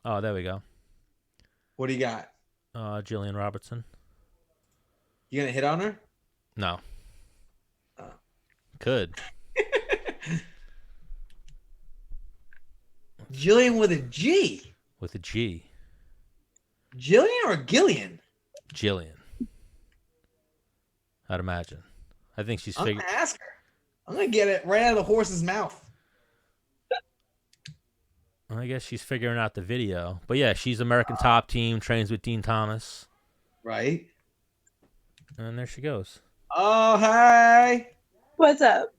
Oh, there we go. What do you got? Gillian Robertson. You gonna hit on her? No. Oh. Could. Gillian with a G. With a G. Gillian or Gillian? Gillian. I'd imagine. I think she's I'm figured. gonna ask her. I'm gonna get it right out of the horse's mouth. I guess she's figuring out the video. But yeah, she's American Top Team, trains with Dean Thomas. Right. And there she goes. Oh, hi. What's up?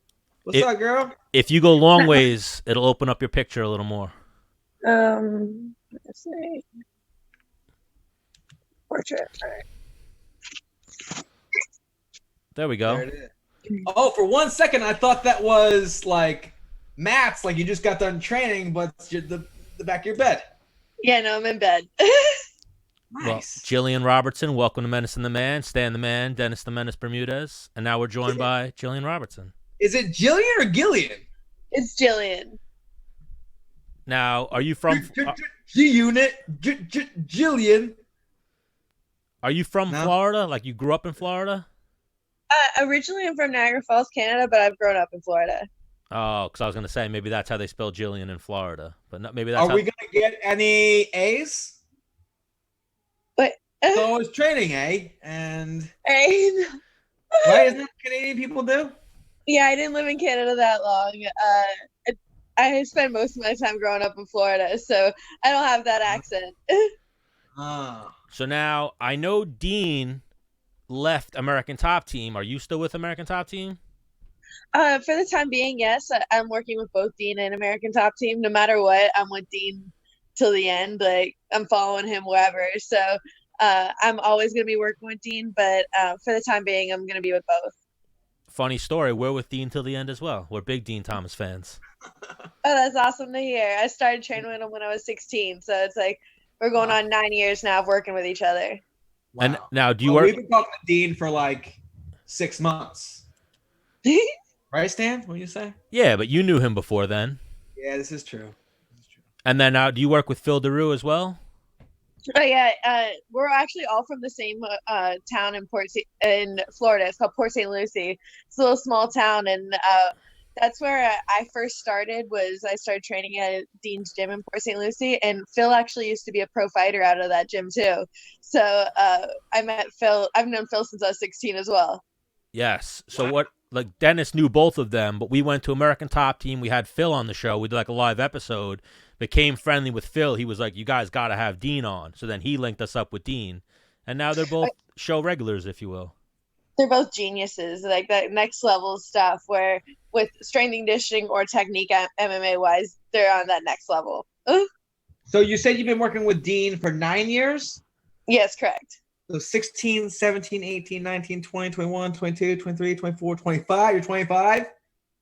What's up, girl? If you go long ways, it'll open up your picture a little more. Let's see. Portrait. All right. There we go. There it is. Oh, for 1 second, I thought that was like Matt's, like you just got done training, but it's the back of your bed. Yeah, no, I'm in bed. Nice. Well, Gillian Robertson, welcome to Menace and the Man, Stan the Man, Dennis the Menace Bermudez, and now we're joined by Gillian Robertson. Is it Gillian or Gillian? It's Jillian. Now, are you from G-Unit, Gillian. Are you from No. Florida? Like you grew up in Florida? Originally, I'm from Niagara Falls, Canada, but I've grown up in Florida. Oh, because I was going to say maybe that's how they spell Gillian in Florida, but not, maybe that's Are how. we gonna get any A's? But So it's training, A, and hey, right? Isn't that what Canadian people do? yeah, I didn't live in Canada that long. I spent most of my time growing up in Florida, so I don't have that accent. Oh. So now I know Dean left American Top Team. Are you still with American Top Team? For the time being, yes, I'm working with both Dean and American Top Team. No matter what, I'm with Dean till the end. Like I'm following him wherever. So I'm always gonna be working with Dean, but for the time being, I'm gonna be with both. Funny story. We're with Dean till the end as well. We're big Dean Thomas fans. Oh, that's awesome to hear. I started training with him when I was 16, so it's like we're going on 9 years now of working with each other. Wow. And now, do you Well, work? we've been talking to Dean for like 6 months. Right, Stan? What do you say? Yeah, but you knew him before then. Yeah, this is true. And then now, do you work with Phil Daru as well? Oh yeah, we're actually all from the same town in Florida. It's called Port St. Lucie. It's a little small town, and that's where I first started. I started training at Dean's gym in Port St. Lucie, and Phil actually used to be a pro fighter out of that gym too. So I met Phil. I've known Phil since I was 16 as well. Yes. So what? Like Dennis knew both of them, but we went to American Top Team. We had Phil on the show. We did like a live episode. Became friendly with Phil. He was like, "You guys got to have Dean on." So then he linked us up with Dean, and now they're both show regulars, if you will. They're both geniuses, like that next level stuff. Where with strength and conditioning or technique, MMA wise, they're on that next level. So you said you've been working with Dean for 9 years? Yes, correct. So 16, 17, 18, 19, 20, 21, 22, 23, 24, 25. You're 25?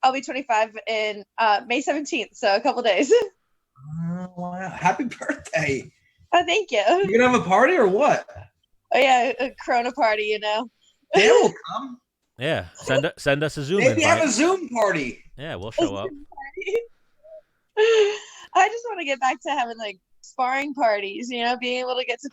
I'll be 25 in May 17th, so a couple days. Oh, wow. Happy birthday. Oh, thank you. You gonna have a party or what? Oh yeah, a Corona party, you know. Dan will come. Yeah. Send us a Zoom Maybe invite. have a Zoom party. Yeah, we'll show up. I just want to get back to having like sparring parties, you know, being able to get to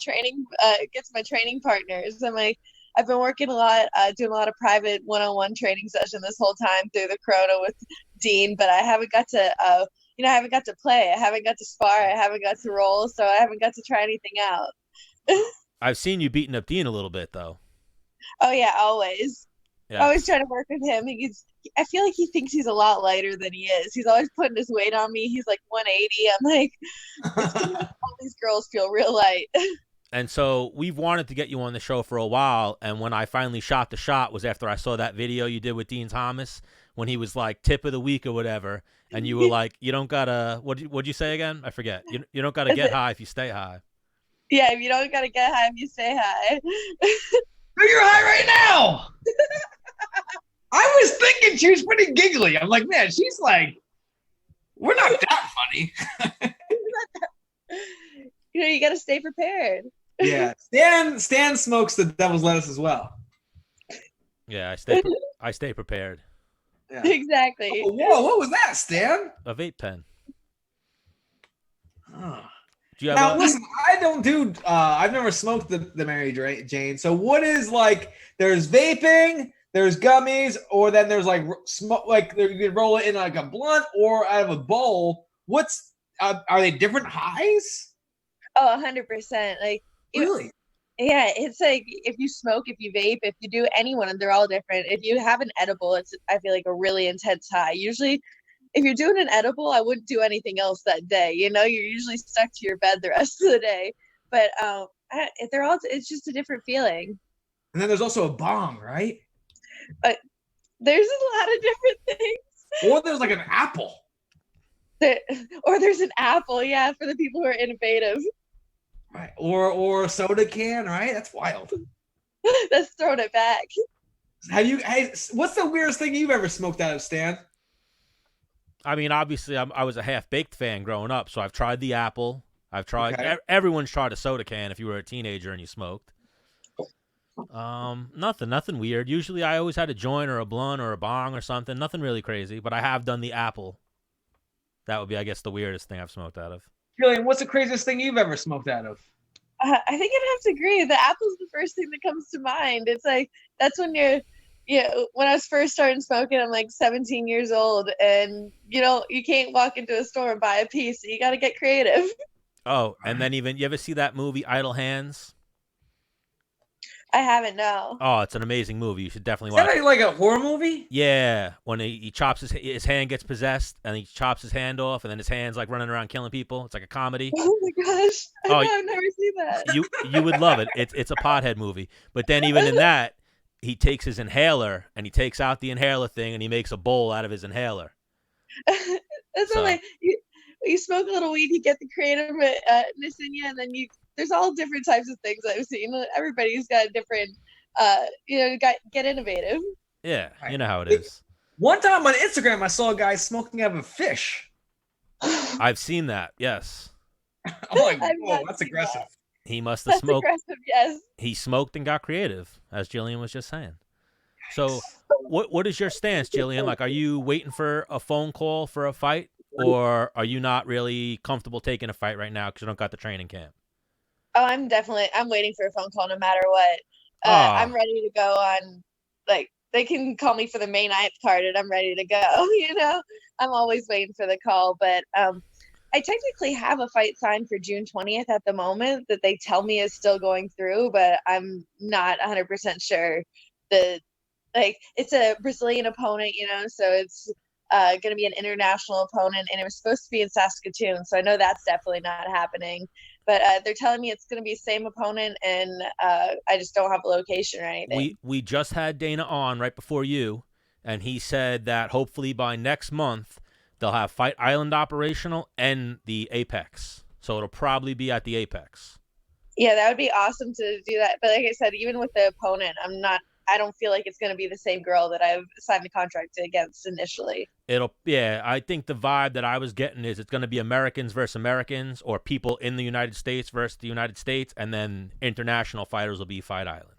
my training partners. I'm like, I've been working a lot, doing a lot of private one-on-one training session this whole time through the Corona with Dean, but I haven't got to, I haven't got to play. I haven't got to spar. I haven't got to roll, so I haven't got to try anything out. I've seen you beating up Dean a little bit, though. Oh yeah, always. Yeah. Always trying to work with him. I feel like he thinks he's a lot lighter than he is. He's always putting his weight on me. He's like 180. I'm like, it's gonna make all these girls feel real light. And so we've wanted to get you on the show for a while, and when I finally shot the shot was after I saw that video you did with Dean Thomas when he was like tip of the week or whatever, and you were like, you don't gotta, what'd you say again? I forget. You don't gotta get high if you stay high. Yeah, if you don't gotta get high, if you stay high. You're high right now. I was thinking she was pretty giggly. I'm like, man, she's like, we're not that funny. You know, you gotta stay prepared. Yeah, Stan smokes the devil's lettuce as well. Yeah, I stay prepared. Yeah. Exactly. Oh, whoa, what was that, Stan? A vape pen. Oh. Do you have Now, listen, I don't do, I've never smoked the Mary Jane. So what is like, there's vaping, there's gummies, or then there's like smoke, like you can roll it in like a blunt or out of a bowl. What's, are they different highs? Oh, 100%. Like, Really? Yeah, it's like if you smoke, if you vape, if you do any one, they're all different. If you have an edible, it's, I feel like, a really intense high. Usually, if you're doing an edible, I wouldn't do anything else that day. You know, you're usually stuck to your bed the rest of the day. But they're all, it's just a different feeling. And then there's also a bong, right? But there's a lot of different things. Or there's like an apple. Or there's an apple, yeah, for the people who are innovative. Right. Or a soda can, right? That's wild. That's throwing it back. Hey, what's the weirdest thing you've ever smoked out of, Stan? I mean, obviously, I was a half-baked fan growing up, so I've tried the apple. I've tried. Okay. Everyone's tried a soda can if you were a teenager and you smoked. Nothing weird. Usually, I always had a joint or a blunt or a bong or something. Nothing really crazy, but I have done the apple. That would be, I guess, the weirdest thing I've smoked out of. Gillian, what's the craziest thing you've ever smoked out of? I think I'd have to agree. The apple's the first thing that comes to mind. It's like, that's when when I was first starting smoking, I'm like 17 years old, and you can't walk into a store and buy a piece. So you got to get creative. Oh, and then you ever see that movie Idle Hands? I haven't, no. Oh, it's an amazing movie. You should definitely Is watch that it. like a horror movie? Yeah, when he chops his hand gets possessed, and he chops his hand off, and then his hand's like running around killing people. It's like a comedy. Oh my gosh, I've never seen that. You would love it. It's a pothead movie. But then even in that, he takes his inhaler and he takes out the inhaler thing and he makes a bowl out of his inhaler. That's like you smoke a little weed, you get the creativeness in you, and then there's all different types of things I've seen. Everybody's got a different, get innovative. Yeah, you know how it is. One time on Instagram, I saw a guy smoking out of a fish. I've seen that, yes. I'm like, whoa, that's aggressive. He must have smoked. Aggressive, yes. He smoked and got creative, as Gillian was just saying. So what is your stance, Gillian? Like, are you waiting for a phone call for a fight, or are you not really comfortable taking a fight right now because you don't got the training camp? Oh, I'm waiting for a phone call no matter what. I'm ready to go on, like, they can call me for the May 9th card and I'm ready to go, I'm always waiting for the call, but I technically have a fight signed for June 20th at the moment that they tell me is still going through, but I'm not 100% sure. It's a Brazilian opponent, so it's going to be an international opponent, and it was supposed to be in Saskatoon, so I know that's definitely not happening. But they're telling me it's going to be the same opponent, and I just don't have a location or anything. We just had Dana on right before you, and he said that hopefully by next month they'll have Fight Island operational and the Apex. So it'll probably be at the Apex. Yeah, that would be awesome to do that. But like I said, even with the opponent, I don't feel like it's going to be the same girl that I've signed a contract against initially. I think the vibe that I was getting is it's going to be Americans versus Americans, or people in the United States versus the United States, and then international fighters will be Fight Island.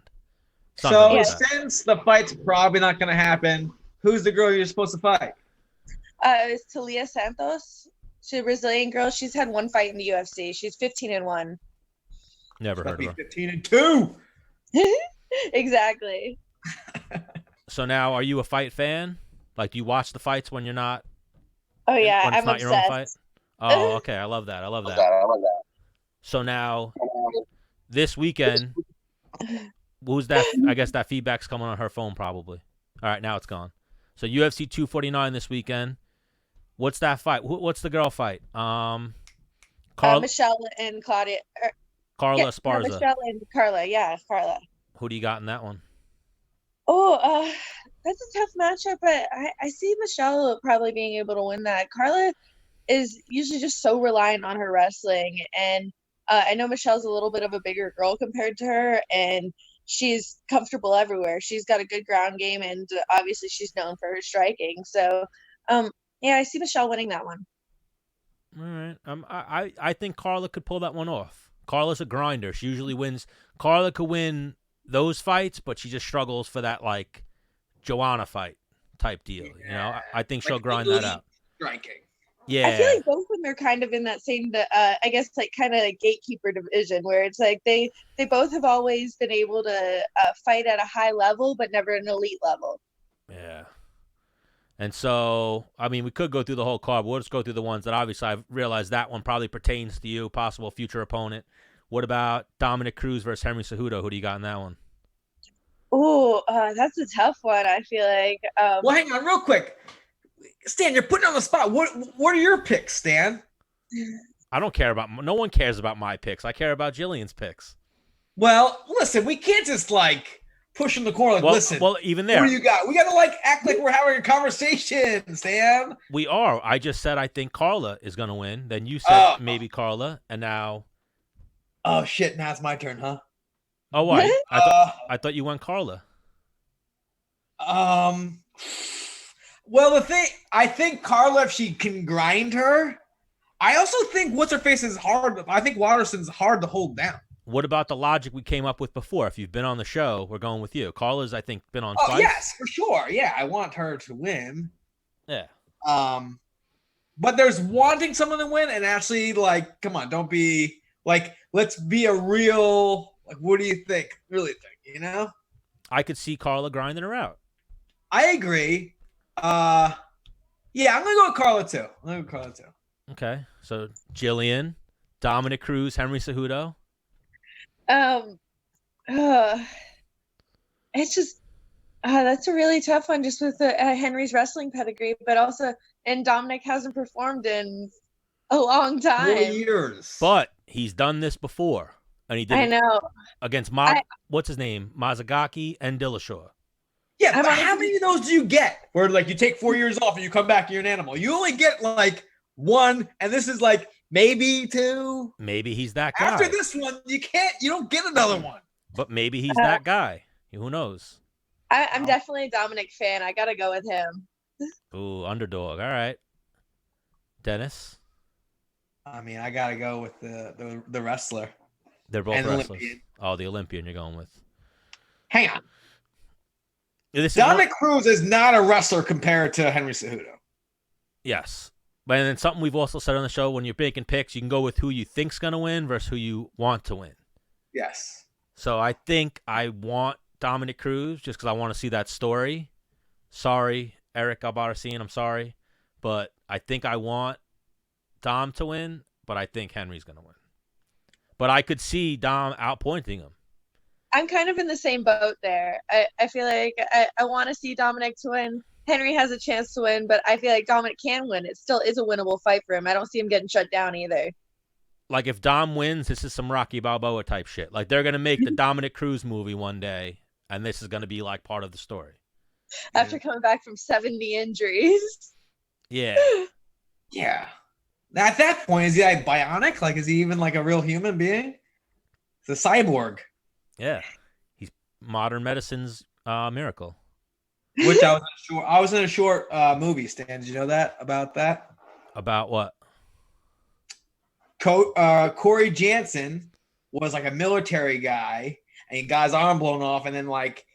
Since the fight's probably not going to happen, who's the girl you're supposed to fight? It's Talia Santos. She's a Brazilian girl. She's had one fight in the UFC. She's 15-1. Never heard of her. 15-2. Exactly. So now, are you a fight fan? Like, do you watch the fights when you're not? Oh yeah, when it's I'm not obsessed. Your own fight? Oh, okay. I love that. So now, this weekend, who's that? I guess that feedback's coming on her phone probably. All right, now it's gone. So UFC 249 this weekend. What's that fight? What's the girl fight? Michelle and Claudia. Carla Esparza. Michelle and Carla. Yeah, Carla. Who do you got in that one? Oh, that's a tough matchup, but I see Michelle probably being able to win that. Carla is usually just so reliant on her wrestling, and I know Michelle's a little bit of a bigger girl compared to her, and she's comfortable everywhere. She's got a good ground game, and obviously she's known for her striking. So, I see Michelle winning that one. All right. I think Carla could pull that one off. Carla's a grinder. She usually wins. Carla could win those fights, but she just struggles for that, like, Joanna fight type deal. I think she'll grind that out. Striking. Yeah. I feel like both them are kind of in that same, I guess, like kind of like gatekeeper division, where it's like they both have always been able to fight at a high level, but never an elite level. Yeah. And so, I mean, we could go through the whole card, but we'll just go through the ones that obviously I've realized that one probably pertains to you, possible future opponent. What about Dominick Cruz versus Henry Cejudo? Who do you got in that one? Oh, that's a tough one. I feel like. Well, hang on real quick. Stan, you're putting on the spot. What are your picks, Stan? I don't care about – no one cares about my picks. I care about Gillian's picks. Well, listen, we can't just, like, push in the corner. Like, listen. Well, even there. What do you got? We got to, like, act like we're having a conversation, Stan. We are. I just said I think Carla is going to win. Then you said maybe Carla, and now – oh, shit. Now it's my turn, huh? Oh, why? I thought you went Carla. Well, I think Carla, if she can grind her, I also think what's-her-face is hard. I think Waterson's hard to hold down. What about the logic we came up with before? If you've been on the show, we're going with you. Carla's, I think, been on twice. Oh, yes, for sure. Yeah, I want her to win. Yeah. But there's wanting someone to win and actually, like, come on, don't be, like, let's be a real, like, what do you think? Really think, you know? I could see Carla grinding her out. I agree. Yeah, I'm going to go with Carla, too. Okay. So, Gillian, Dominick Cruz, Henry Cejudo. It's just that's a really tough one, just with Henry's wrestling pedigree, but also, and Dominic hasn't performed in a long time. 4 years. But he's done this before, and he did. I know. Against what's his name, Mazagaki and Dillashaw. Yeah, but how many of those do you get? Where, like, you take 4 years off and you come back and you're an animal. You only get, like, one, and this is, like, maybe two. Maybe he's that guy. After this one, you don't get another one. But maybe he's that guy. Who knows? I'm definitely a Dominic fan. I got to go with him. Ooh, underdog. All right. Dennis? I mean, I got to go with the wrestler. They're both wrestlers. Olympian. Oh, the Olympian you're going with. Hang on. Dominick Cruz is not a wrestler compared to Henry Cejudo. Yes. But then something we've also said on the show, when you're making picks, you can go with who you think's going to win versus who you want to win. Yes. So I think I want Dominick Cruz just because I want to see that story. Sorry, Eric Albarracin, I'm sorry. But I think I want Dom to win, but I think Henry's going to win. But I could see Dom outpointing him. I'm kind of in the same boat there. I feel like I want to see Dominic to win. Henry has a chance to win, but I feel like Dominic can win. It still is a winnable fight for him. I don't see him getting shut down either. Like, if Dom wins, this is some Rocky Balboa type shit. Like, they're going to make the Dominick Cruz movie one day, and this is going to be, like, part of the story. After coming back from 70 injuries. Yeah. Yeah. At that point, is he, like, bionic? Like, is he even, like, a real human being? It's a cyborg. Yeah. He's modern medicine's miracle. Which I was in a short movie, Stan. Did you know that? About that? About what? Corey Jansen was like a military guy, and he got his arm blown off, and then like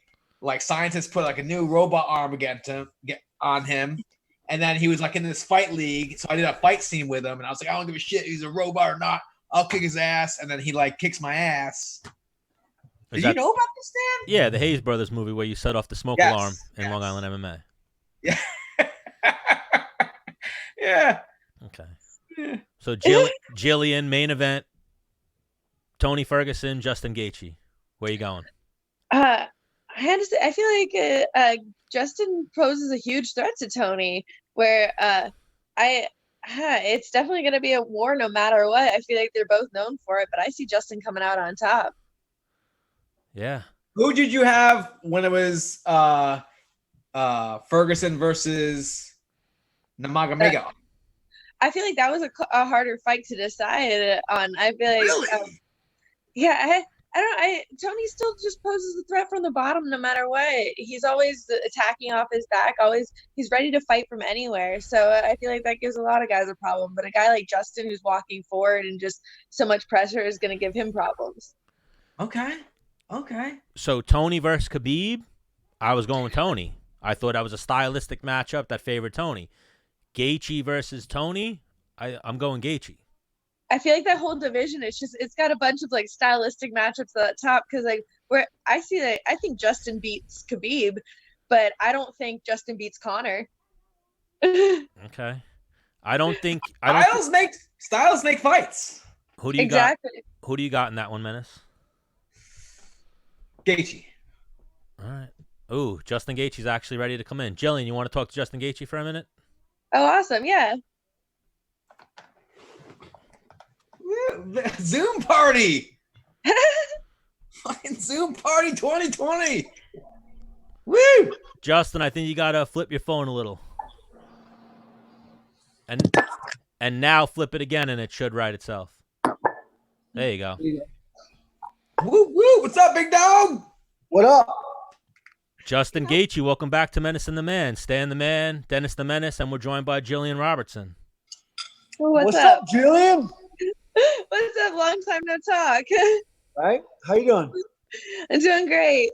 scientists put like a new robot arm on him, and then he was like in this fight league. So I did a fight scene with him, and I was like, I don't give a shit, he's a robot or not. I'll kick his ass, and then he like kicks my ass. Did you know about this, Stan? Yeah, the Hayes Brothers movie where you set off the smoke alarm in Long Island MMA. Yeah. Yeah. Okay. Yeah. So Gillian, main event, Tony Ferguson, Justin Gaethje. Where you going? I feel like Justin poses a huge threat to Tony, where it's definitely going to be a war no matter what. I feel like they're both known for it, but I see Justin coming out on top. Yeah. Who did you have when it was Ferguson versus Nurmagomedov? I feel like that was a harder fight to decide on. I feel like, really? Tony still just poses a threat from the bottom no matter what. He's always attacking off his back. He's ready to fight from anywhere. So I feel like that gives a lot of guys a problem. But a guy like Justin who's walking forward and just so much pressure is going to give him problems. Okay. So Tony versus Khabib, I was going with Tony. I thought that was a stylistic matchup that favored Tony. Gaethje versus Tony, I'm going Gaethje. I feel like that whole division is just, it's got a bunch of like stylistic matchups at the top, because like where I see that, I think Justin beats Khabib, but I don't think Justin beats Connor. Okay. I don't think Styles make fights. Who do you Exactly. got? Who do you got in that one, Menace? Gaethje. All right. Ooh, Justin Gaethje's actually ready to come in. Gillian, you want to talk to Justin Gaethje for a minute? Oh, awesome. Yeah. Zoom party. Fucking Zoom party 2020. Woo! Justin, I think you gotta flip your phone a little. And now flip it again and it should right itself. There you go. Woo woo! What's up, big dog? What up? Justin Gaethje, welcome back to Menace and the Man. Stan the Man, Dennis the Menace, and we're joined by Gillian Robertson. What's up? Gillian? What's up? Long time no talk. Right? How you doing? I'm doing great.